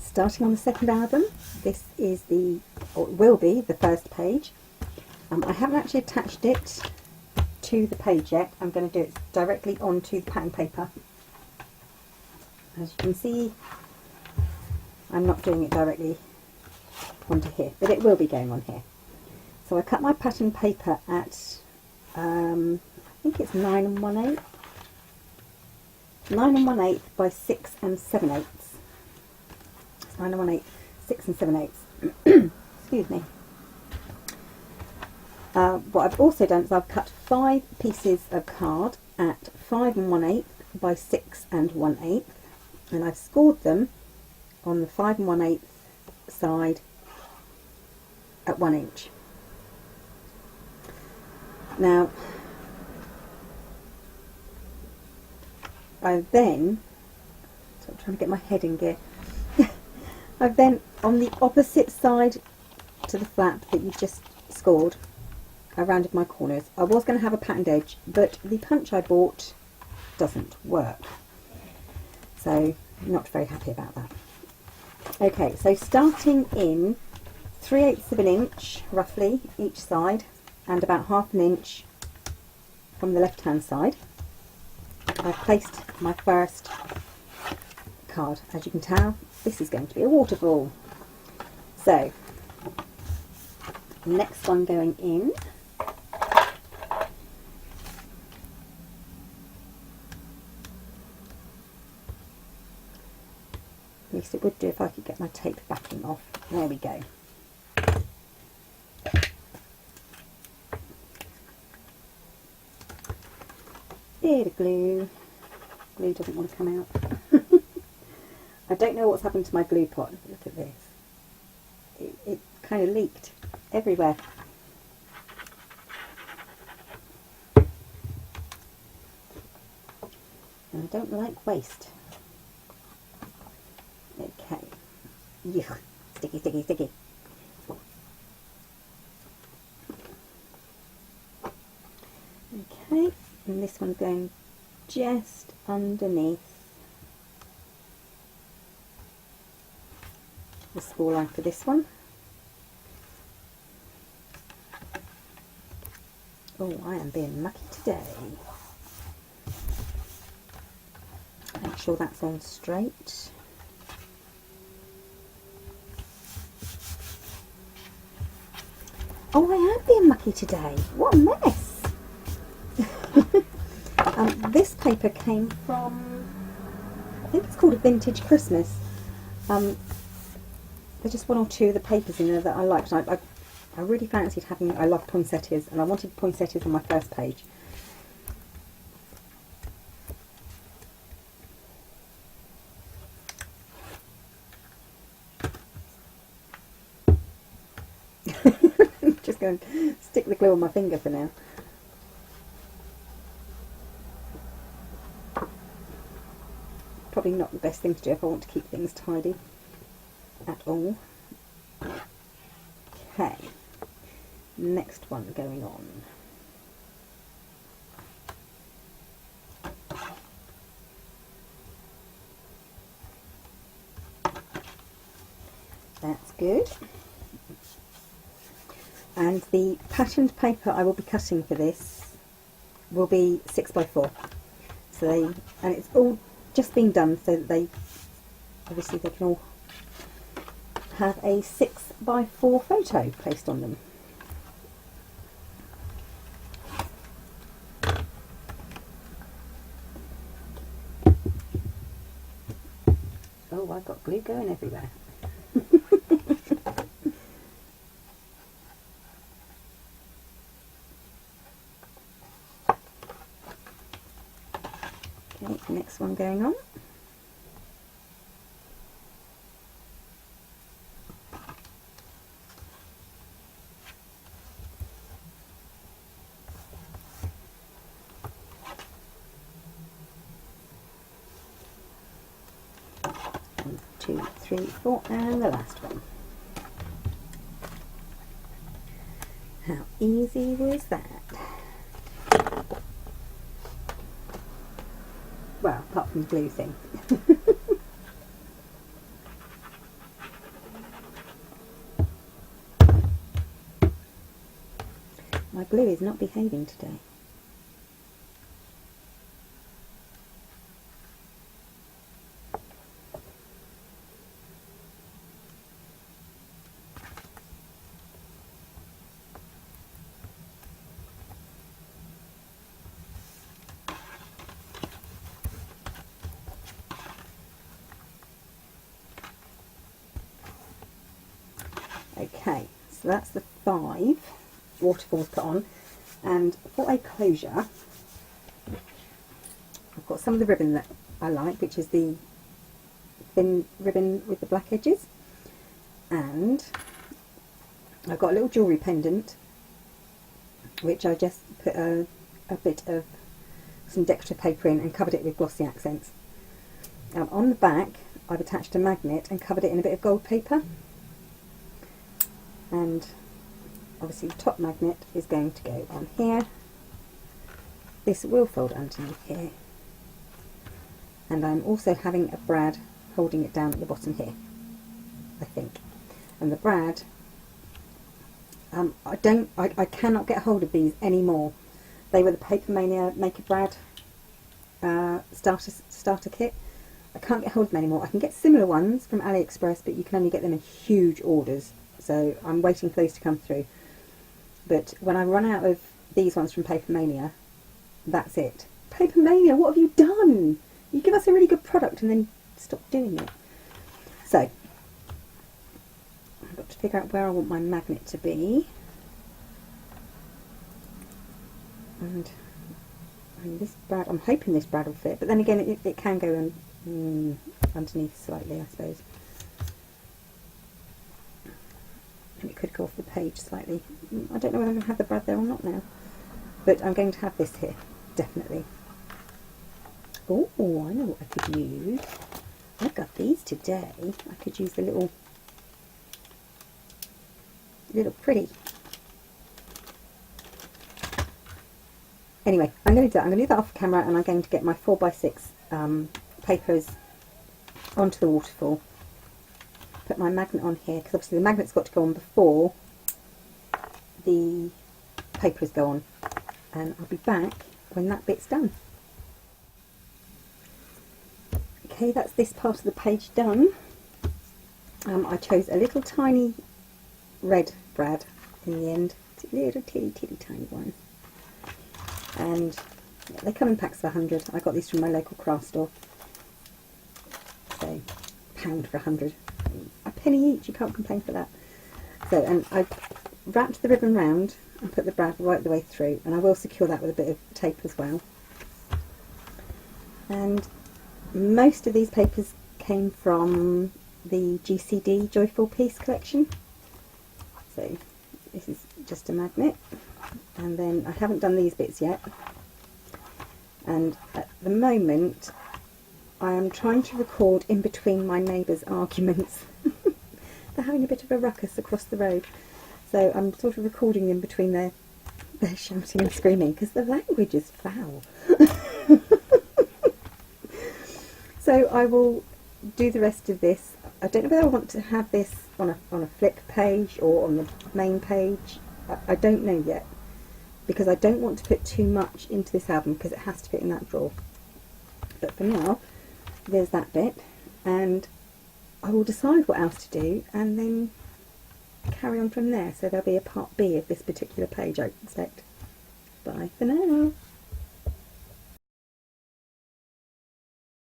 Starting on the second album, this is the, or it will be, the first page. I haven't actually attached it to the page yet. I'm going to do it directly onto the pattern paper. As you can see, I'm not doing it directly onto here, but it will be going on here. So I cut my pattern paper at, I think it's 9 1/8. 9 1/8 by 6 7/8. 9 1/8, 6 7/8. Excuse me. What I've also done is I've cut 5 pieces of card at 5 1/8 by 6 1/8, and I've scored them on the 5 1/8 side at 1 inch. Now, I then, so I'm trying to get my head in gear. I've then, on the opposite side to the flap that you just scored, I rounded my corners. I was going to have a patterned edge, but the punch I bought doesn't work. So, I'm not very happy about that. Okay, so starting in 3/8 of an inch, roughly, each side, and about 1/2 an inch from the left-hand side, I've placed my first card. As you can tell, this is going to be a waterfall. So, next one going in. At least it would do if I could get my tape backing off. There we go. Bit of glue. Glue doesn't want to come out. I don't know what's happened to my glue pot. Look at this. It kind of leaked everywhere. And I don't like waste. Okay. Yuck. Sticky, sticky, sticky. Okay. And this one's going just underneath the spool line for this one. Oh, I am being mucky today. Make sure that's on straight. Oh, I am being mucky today. What a mess. This paper came from, I think it's called a Vintage Christmas. There's just 1 or 2 of the papers in there that I liked. I really fancied having, I love poinsettias, and I wanted poinsettias on my first page. Just going to stick the glue on my finger for now. Probably not the best thing to do if I want to keep things tidy at all. Okay, next one going on. That's good. And the patterned paper I will be cutting for this will be 6 by 4. So and it's all just been done so that they obviously they can all have a 6 by 4 photo placed on them. Oh, I've got glue going everywhere. Okay, next one going on. One, 2, 3, 4, and the last one. How easy was that? Well, apart from the glue thing. glue is not behaving today. Okay, so that's the 5 waterfalls put on, and for a closure I've got some of the ribbon that I like, which is the thin ribbon with the black edges, and I've got a little jewellery pendant which I just put a bit of some decorative paper in and covered it with glossy accents. On the back I've attached a magnet and covered it in a bit of gold paper, and obviously the top magnet is going to go on here. This will fold underneath here, and I'm also having a brad holding it down at the bottom here, I think. And the brad, I cannot get hold of these anymore. They were the Paper Mania Make a Brad starter kit. I can't get hold of them anymore. I can get similar ones from AliExpress, but you can only get them in huge orders, so I'm waiting for those to come through. But when I run out of these ones from Paper Mania, that's it. Paper Mania, what have you done? You give us a really good product and then stop doing it. So I've got to figure out where I want my magnet to be, and this brad, I'm hoping this brad will fit, but then again it can go underneath slightly, I suppose. And it could go off the page slightly. I don't know whether I'm going to have the brad there or not now, but I'm going to have this here, definitely. Oh, I know what I could use. I got these today. I could use the little pretty. Anyway, I'm going to do that. I'm going to do that off camera, and I'm going to get my 4x6 papers onto the waterfall. Put my magnet on here, because obviously the magnet's got to go on before the papers go on, and I'll be back when that bit's done. Okay, that's this part of the page done. I chose a little tiny red brad in the end. It's a little teeny tiny one. And yeah, they come in packs of 100. I got these from my local craft store. So, £1 for 100. A penny each, you can't complain for that. So, and I wrapped the ribbon round and put the brad right the way through, and I will secure that with a bit of tape as well. And most of these papers came from the GCD Joyful Peace collection. So this is just a magnet, and then I haven't done these bits yet, and at the moment I am trying to record in between my neighbours' arguments. They're having a bit of a ruckus across the road, so I'm sort of recording in between their shouting and screaming, because the language is foul. So I will do the rest of this. I don't know whether I want to have this on a flip page or on the main page. I don't know yet, because I don't want to put too much into this album, because it has to fit in that drawer. But for now, there's that bit, and I will decide what else to do and then carry on from there. So there'll be a part B of this particular page, I expect. Bye for now.